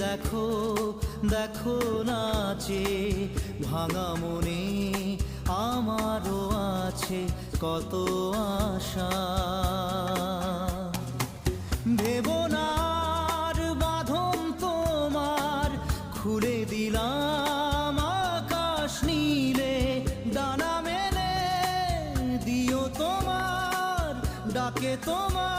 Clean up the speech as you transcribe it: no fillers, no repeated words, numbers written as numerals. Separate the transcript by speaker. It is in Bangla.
Speaker 1: দেখো দেখো নাচে ভাঙা মনে আমারও আছে কত আশা। ভেবনার বাঁধন তোমার খুলে দিলাম আকাশ নীলে, ডানা মেলে দিও তোমার ডাকে তোমার